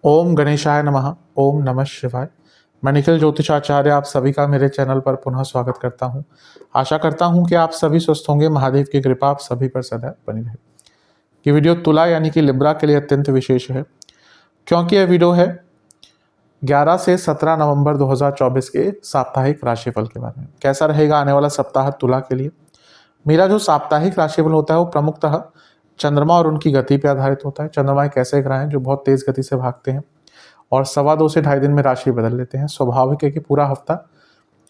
ओम गणेशाय नमः। ओम नमः शिवाय। मैं निखिल ज्योतिषाचार्य आप सभी का मेरे चैनल पर पुनः स्वागत करता हूं। आशा करता हूं कि आप सभी स्वस्थ होंगे। महादेव की कृपा आप सभी पर सदैव बनी रहे। ये वीडियो तुला यानी कि लिब्रा के लिए अत्यंत विशेष है, क्योंकि यह वीडियो है 11 से 17 नवंबर 2024 के साप्ताहिक राशिफल के बारे में। कैसा रहेगा आने वाला सप्ताह तुला के लिए। मेरा जो साप्ताहिक राशिफल होता है वो प्रमुखतः चंद्रमा और उनकी गति पर आधारित होता है। चंद्रमा एक ऐसे ग्रह हैं जो बहुत तेज गति से भागते हैं और 2.25 से 2.5 दिन में राशि बदल लेते हैं। स्वाभाविक है कि पूरा हफ्ता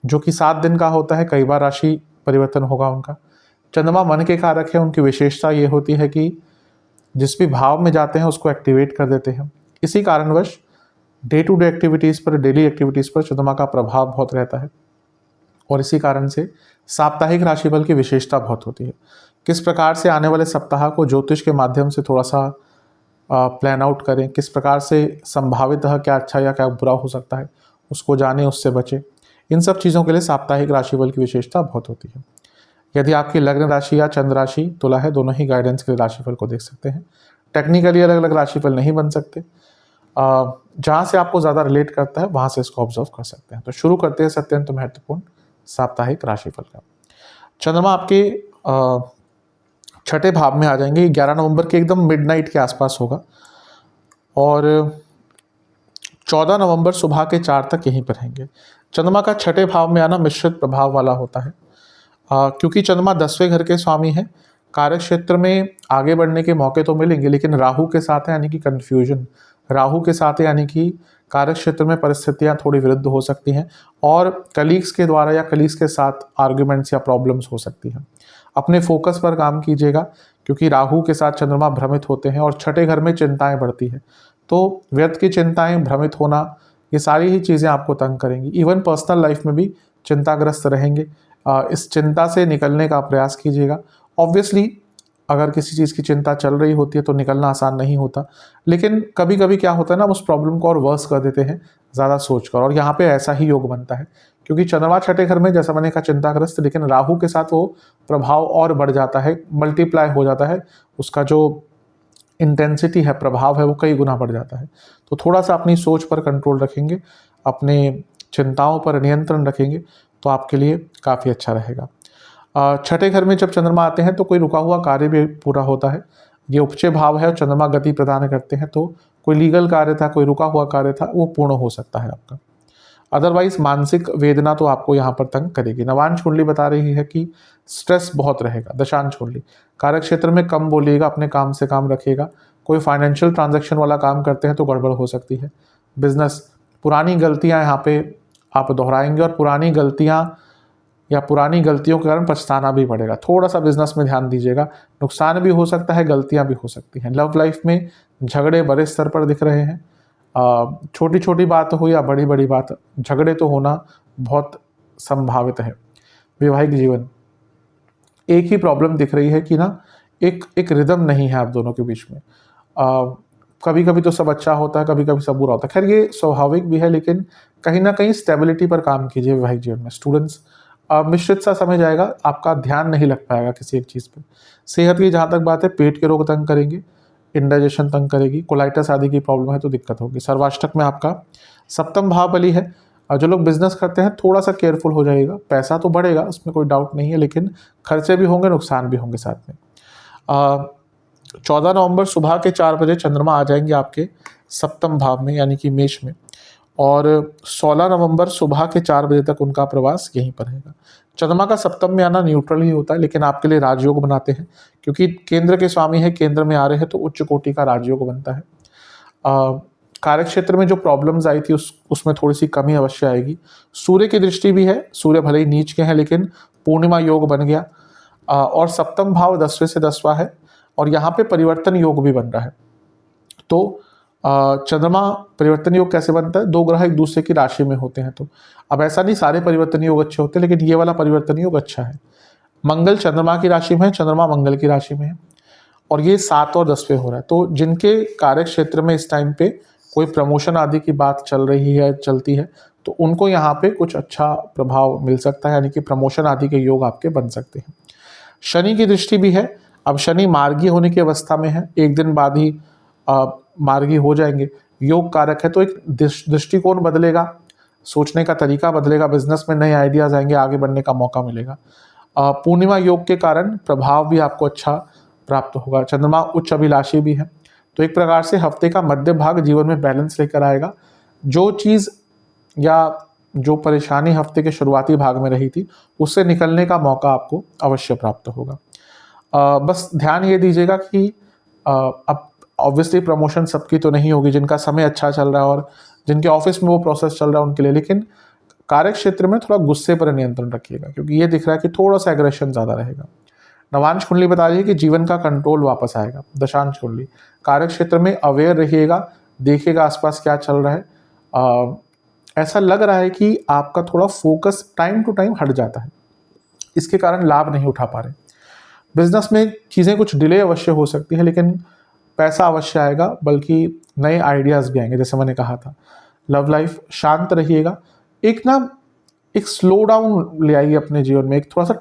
जो कि 7 दिन का होता है, कई बार राशि परिवर्तन होगा उनका। चंद्रमा मन के कारक है। उनकी विशेषता ये होती है कि जिस भी भाव में जाते हैं उसको एक्टिवेट कर देते हैं। इसी कारणवश डे टू डे एक्टिविटीज़ पर, डेली एक्टिविटीज़ पर चंद्रमा का प्रभाव बहुत रहता है और इसी कारण से साप्ताहिक राशिफल की विशेषता बहुत होती है। किस प्रकार से आने वाले सप्ताह को ज्योतिष के माध्यम से थोड़ा सा प्लान आउट करें, किस प्रकार से संभावितः क्या अच्छा या क्या बुरा हो सकता है उसको जानें, उससे बचें। इन सब चीज़ों के लिए साप्ताहिक राशिफल की विशेषता बहुत होती है। यदि आपकी लग्न राशि या चंद्र राशि तुला है, दोनों ही गाइडेंस के लिए राशिफल को देख सकते हैं। टेक्निकली अलग अलग राशिफल नहीं बन सकते। जहाँ से आपको ज़्यादा रिलेट करता है वहाँ से इसको ऑब्जर्व कर सकते हैं। तो शुरू करते हैं अत्यंत महत्वपूर्ण साप्ताहिक राशिफल का। चंद्रमा आपके छठे भाव में आ जाएंगे। 11 नवंबर के एकदम मिडनाइट के आसपास होगा और 14 नवंबर सुबह के 4 तक यहीं पर रहेंगे। चंद्रमा का छठे भाव में आना मिश्रित प्रभाव वाला होता है, क्योंकि चंद्रमा 10वें घर के स्वामी है। कार्य क्षेत्र में आगे बढ़ने के मौके तो मिलेंगे, लेकिन राहु के साथ है यानी कि कन्फ्यूजन। राहु के साथ है यानी कि कार्य क्षेत्र में परिस्थितियां थोड़ी विरुद्ध हो सकती हैं और कलीग्स के द्वारा या कलीग्स के साथ आर्ग्यूमेंट्स या प्रॉब्लम्स हो सकती हैं। अपने फोकस पर काम कीजिएगा, क्योंकि राहु के साथ चंद्रमा भ्रमित होते हैं और छठे घर में चिंताएं बढ़ती है। तो व्यर्थ की चिंताएं, भ्रमित होना, ये सारी ही चीज़ें आपको तंग करेंगी। इवन पर्सनल लाइफ में भी चिंताग्रस्त रहेंगे। इस चिंता से निकलने का प्रयास कीजिएगा। ऑब्वियसली अगर किसी चीज़ की चिंता चल रही होती है तो निकलना आसान नहीं होता, लेकिन कभी कभी क्या होता है ना, उस प्रॉब्लम को और वर्स कर देते हैं ज़्यादा सोचकर, और यहाँ पे ऐसा ही योग बनता है क्योंकि चंद्रमा छठे घर में, जैसा मैंने कहा, चिंताग्रस्त, लेकिन राहु के साथ वो प्रभाव और बढ़ जाता है, मल्टीप्लाई हो जाता है। उसका जो इंटेंसिटी है, प्रभाव है, वो कई गुना बढ़ जाता है। तो थोड़ा सा अपनी सोच पर कंट्रोल रखेंगे, अपने चिंताओं पर नियंत्रण रखेंगे तो आपके लिए काफ़ी अच्छा रहेगा। छठे घर में जब चंद्रमा आते हैं तो कोई रुका हुआ कार्य भी पूरा होता है। ये उपचय भाव है और चंद्रमा गति प्रदान करते हैं, तो कोई लीगल कार्य था, कोई रुका हुआ कार्य था, वो पूर्ण हो सकता है आपका। अदरवाइज मानसिक वेदना तो आपको यहाँ पर तंग करेगी। नवांश कुंडली बता रही है कि स्ट्रेस बहुत रहेगा। दशांश कुंडली कार्य क्षेत्र में कम बोलिएगा, अपने काम से काम रखिएगा। कोई फाइनेंशियल ट्रांजैक्शन वाला काम करते हैं तो गड़बड़ हो सकती है। बिजनेस, पुरानी गलतियाँ यहाँ पे आप दोहराएंगे और पुरानी गलतियाँ या पुरानी गलतियों के कारण पछताना भी पड़ेगा। थोड़ा सा बिजनेस में ध्यान दीजिएगा, नुकसान भी हो सकता है, गलतियां भी हो सकती हैं। लव लाइफ में झगड़े बड़े स्तर पर दिख रहे हैं। छोटी छोटी बात हो या बड़ी बड़ी बात, झगड़े तो होना बहुत संभावित है। वैवाहिक जीवन, एक ही प्रॉब्लम दिख रही है कि ना, एक रिदम नहीं है आप दोनों के बीच में। कभी कभी तो सब अच्छा होता है, कभी कभी सब बुरा होता है। खैर, ये स्वाभाविक भी है, लेकिन कहीं ना कहीं स्टेबिलिटी पर काम कीजिए वैवाहिक जीवन में। स्टूडेंट्स, मिश्रित सा समय जाएगा, आपका ध्यान नहीं लग पाएगा किसी एक चीज़ पे। सेहत की जहाँ तक बात है, पेट के रोग तंग करेंगे, इंडाइजेशन तंग करेगी, कोलाइटिस आदि की प्रॉब्लम है तो दिक्कत होगी। सर्वाष्टक में आपका सप्तम भाव बली है। जो लोग बिजनेस करते हैं थोड़ा सा केयरफुल हो जाइएगा। पैसा तो बढ़ेगा, उसमें कोई डाउट नहीं है, लेकिन खर्चे भी होंगे, नुकसान भी होंगे साथ में। 14 नवंबर सुबह के 4 बजे चंद्रमा आ जाएंगे आपके सप्तम भाव में यानी कि मेष में, और 16 नवंबर सुबह के 4 बजे तक उनका प्रवास यहीं पर रहेगा। चंद्रमा का सप्तम में आना न्यूट्रल ही होता है, लेकिन आपके लिए राजयोग बनाते हैं, क्योंकि केंद्र के स्वामी है, केंद्र में आ रहे हैं तो उच्च कोटि का राजयोग बनता है। कार्य क्षेत्र में जो प्रॉब्लम्स आई थी उसमें थोड़ी सी कमी अवश्य आएगी। सूर्य की दृष्टि भी है, सूर्य भले ही नीच के हैं लेकिन पूर्णिमा योग बन गया, और सप्तम भाव 10वें से 10वां है और यहाँ पे परिवर्तन योग भी बन रहा है। तो चंद्रमा परिवर्तन योग कैसे बनता है? 2 ग्रह एक दूसरे की राशि में होते हैं, तो अब ऐसा नहीं सारे परिवर्तन योग अच्छे होते हैं, लेकिन ये वाला परिवर्तन योग अच्छा है। मंगल चंद्रमा की राशि में है, चंद्रमा मंगल की राशि में है, और ये 7 और 10वें हो रहा है। तो जिनके कार्य क्षेत्र में इस टाइम पे कोई प्रमोशन आदि की बात चल रही है, चलती है, तो उनको यहाँ पे कुछ अच्छा प्रभाव मिल सकता है, यानी कि प्रमोशन आदि के योग आपके बन सकते हैं। शनि की दृष्टि भी है, अब शनि मार्गी होने की अवस्था में है, एक दिन बाद ही मार्गी हो जाएंगे। योग कारक है तो एक दृष्टिकोण बदलेगा, सोचने का तरीका बदलेगा, बिजनेस में नए आइडियाज आएंगे, आगे बढ़ने का मौका मिलेगा। पूर्णिमा योग के कारण प्रभाव भी आपको अच्छा प्राप्त होगा। चंद्रमा उच्च अभिलाषी भी है, तो एक प्रकार से हफ्ते का मध्य भाग जीवन में बैलेंस लेकर आएगा। जो चीज़ या जो परेशानी हफ्ते के शुरुआती भाग में रही थी, उससे निकलने का मौका आपको अवश्य प्राप्त होगा। बस ध्यान ये दीजिएगा कि अब ऑब्वियसली प्रमोशन सबकी तो नहीं होगी, जिनका समय अच्छा चल रहा है और जिनके ऑफिस में वो प्रोसेस चल रहा है उनके लिए, लेकिन कार्य क्षेत्र में थोड़ा गुस्से पर नियंत्रण रखिएगा, क्योंकि ये दिख रहा है कि थोड़ा सा एग्रेशन ज़्यादा रहेगा। नवांश कुंडली बता रही है कि जीवन का कंट्रोल वापस आएगा। दशांश कुंडली, कार्य क्षेत्र में अवेयर रहिएगा, देखिएगा आसपास क्या चल रहा है। ऐसा लग रहा है कि आपका थोड़ा फोकस टाइम टू टाइम हट जाता है, इसके कारण लाभ नहीं उठा पा रहे। बिजनेस में चीज़ें कुछ डिले अवश्य हो सकती है, लेकिन पैसा अवश्य आएगा, बल्कि नए आइडियाज़ भी आएंगे, जैसे मैंने कहा था। लव लाइफ, शांत रहिएगा, एक स्लो डाउन ले आइए अपने जीवन में, एक थोड़ा सा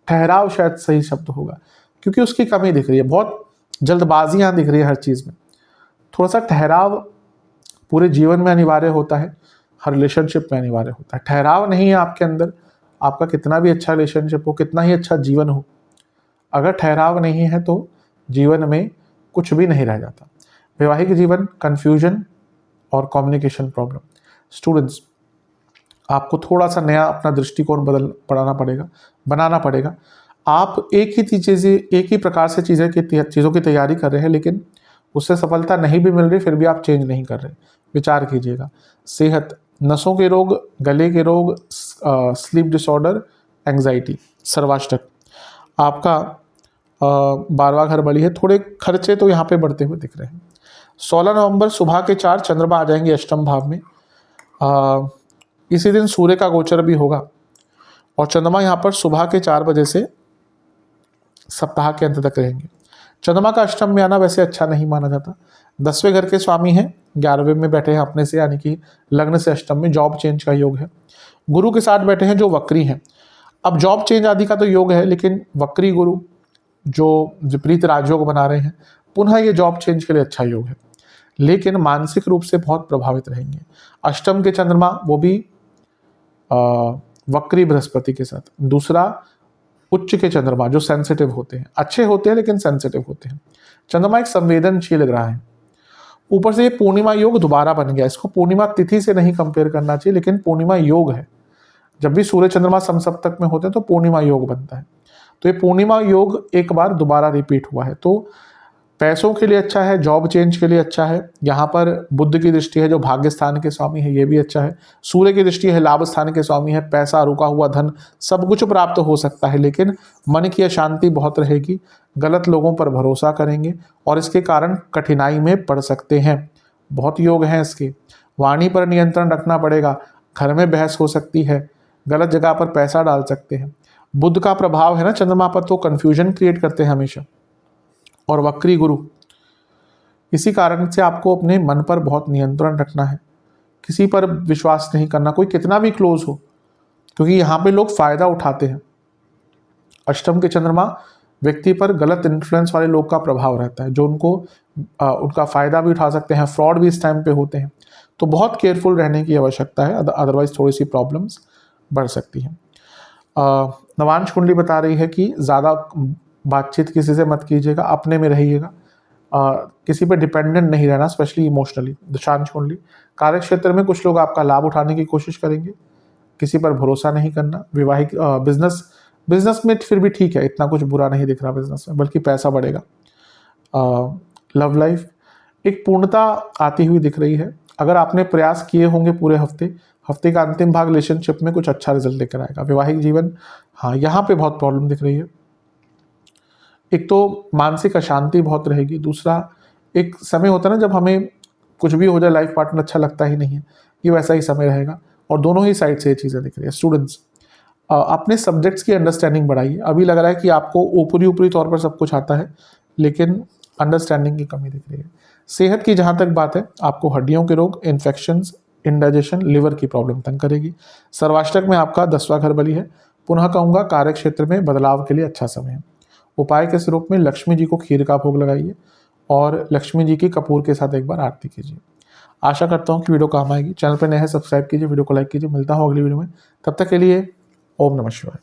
ठहराव शायद सही शब्द होगा, क्योंकि उसकी कमी दिख रही है, बहुत जल्दबाजियाँ दिख रही है हर चीज़ में। थोड़ा सा ठहराव पूरे जीवन में अनिवार्य होता है, हर रिलेशनशिप में अनिवार्य होता है। ठहराव नहीं है आपके अंदर, आपका कितना भी अच्छा रिलेशनशिप हो, कितना ही अच्छा जीवन हो, अगर ठहराव नहीं है तो जीवन में कुछ भी नहीं रह जाता। वैवाहिक जीवन, कन्फ्यूजन और कम्युनिकेशन प्रॉब्लम। स्टूडेंट्स, आपको थोड़ा सा नया अपना दृष्टिकोण बनाना पड़ेगा। आप एक ही प्रकार से चीज़ों की तैयारी कर रहे हैं, लेकिन उससे सफलता नहीं भी मिल रही, फिर भी आप चेंज नहीं कर रहे। विचार कीजिएगा। सेहत, नसों के रोग, गले के रोग, स्लीप डिसऑर्डर, एंग्जाइटी, सर्वाष्टक। आपका 12वां घर बली है, थोड़े खर्चे तो यहाँ पे बढ़ते हुए दिख रहे हैं। 16 नवंबर सुबह के 4 चंद्रमा आ जाएंगे अष्टम भाव में। इसी दिन सूर्य का गोचर भी होगा और चंद्रमा यहाँ पर सुबह के 4 बजे से सप्ताह के अंत तक रहेंगे। चंद्रमा का अष्टम में आना वैसे अच्छा नहीं माना जाता। 10वें घर के स्वामी हैं, 11वें में बैठे हैं अपने से, यानी कि लग्न से अष्टम में जॉब चेंज का योग है। गुरु के साथ बैठे हैं जो वक्री हैं। अब जॉब चेंज आदि का तो योग है, लेकिन वक्री गुरु जो विपरीत राजयोग बना रहे हैं, पुनः ये जॉब चेंज के लिए अच्छा योग है, लेकिन मानसिक रूप से बहुत प्रभावित रहेंगे। अष्टम के चंद्रमा, वो भी वक्री बृहस्पति के साथ। दूसरा, उच्च के चंद्रमा जो सेंसिटिव होते हैं, अच्छे होते हैं लेकिन सेंसिटिव होते हैं। चंद्रमा एक संवेदनशील ग्रह है। ऊपर से ये पूर्णिमा योग दोबारा बन गया। इसको पूर्णिमा तिथि से नहीं कंपेयर करना चाहिए, लेकिन पूर्णिमा योग है। जब भी सूर्य चंद्रमा समसप्तक में होते हैं तो पूर्णिमा योग बनता है। तो ये पूर्णिमा योग एक बार दोबारा रिपीट हुआ है, तो पैसों के लिए अच्छा है, जॉब चेंज के लिए अच्छा है। यहाँ पर बुध की दृष्टि है जो भाग्य स्थान के स्वामी है, ये भी अच्छा है। सूर्य की दृष्टि है, लाभ स्थान के स्वामी है। पैसा, रुका हुआ धन, सब कुछ प्राप्त हो सकता है, लेकिन मन की अशांति बहुत रहेगी। गलत लोगों पर भरोसा करेंगे और इसके कारण कठिनाई में पड़ सकते हैं। बहुत योग हैं इसके। वाणी पर नियंत्रण रखना पड़ेगा। घर में बहस हो सकती है, गलत जगह पर पैसा डाल सकते हैं। बुध का प्रभाव है ना चंद्रमा पर, तो कन्फ्यूजन क्रिएट करते हैं हमेशा। और वक्री गुरु, इसी कारण से आपको अपने मन पर बहुत नियंत्रण रखना है। किसी पर विश्वास नहीं करना, कोई कितना भी क्लोज हो, क्योंकि यहाँ पे लोग फायदा उठाते हैं। अष्टम के चंद्रमा व्यक्ति पर गलत इन्फ्लुएंस वाले लोग का प्रभाव रहता है, जो उनका फायदा भी उठा सकते हैं। फ्रॉड भी इस टाइम पे होते हैं, तो बहुत केयरफुल रहने की आवश्यकता है, अदरवाइज थोड़ी सी प्रॉब्लम्स बढ़ सकती हैं। नवांश कुंडली बता रही है कि ज़्यादा बातचीत किसी से मत कीजिएगा, अपने में रहिएगा। किसी पे डिपेंडेंट नहीं रहना, स्पेशली इमोशनली। दशांश कुंडली, कार्य क्षेत्र में कुछ लोग आपका लाभ उठाने की कोशिश करेंगे, किसी पर भरोसा नहीं करना। विवाहिक बिजनेस में फिर भी ठीक है, इतना कुछ बुरा नहीं दिख रहा बिजनेस में, बल्कि पैसा बढ़ेगा। लव लाइफ, एक पूर्णता आती हुई दिख रही है। अगर आपने प्रयास किए होंगे पूरे हफ्ते का अंतिम भाग रिलेशनशिप में कुछ अच्छा रिजल्ट लेकर आएगा। वैवाहिक जीवन, हाँ यहाँ पे बहुत प्रॉब्लम दिख रही है। एक तो मानसिक अशांति बहुत रहेगी। दूसरा, एक समय होता है ना जब हमें कुछ भी हो जाए, लाइफ पार्टनर अच्छा लगता ही नहीं है, ये वैसा ही समय रहेगा। और दोनों ही साइड से ये चीज़ें दिख रही है। स्टूडेंट्स, अपने सब्जेक्ट्स की अंडरस्टैंडिंग बढ़ाइए। अभी लग रहा है कि आपको ऊपरी तौर पर सब कुछ आता है, लेकिन अंडरस्टैंडिंग की कमी दिख रही है। सेहत की जहाँ तक बात है, आपको हड्डियों के रोग, इन्फेक्शंस, इंडाइजेशन, लिवर की प्रॉब्लम तंग करेगी। सर्वाष्टक में आपका 10वां घर बली है। पुनः कहूँगा, कार्य क्षेत्र में बदलाव के लिए अच्छा समय है। उपाय के स्वरूप में लक्ष्मी जी को खीर का भोग लगाइए और लक्ष्मी जी की कपूर के साथ एक बार आरती कीजिए। आशा करता हूँ कि वीडियो काम आएगी। चैनल पर नए हैं सब्सक्राइब कीजिए, वीडियो को लाइक कीजिए। मिलता हूँ अगली वीडियो में, तब तक के लिए ओम नमः शिवाय।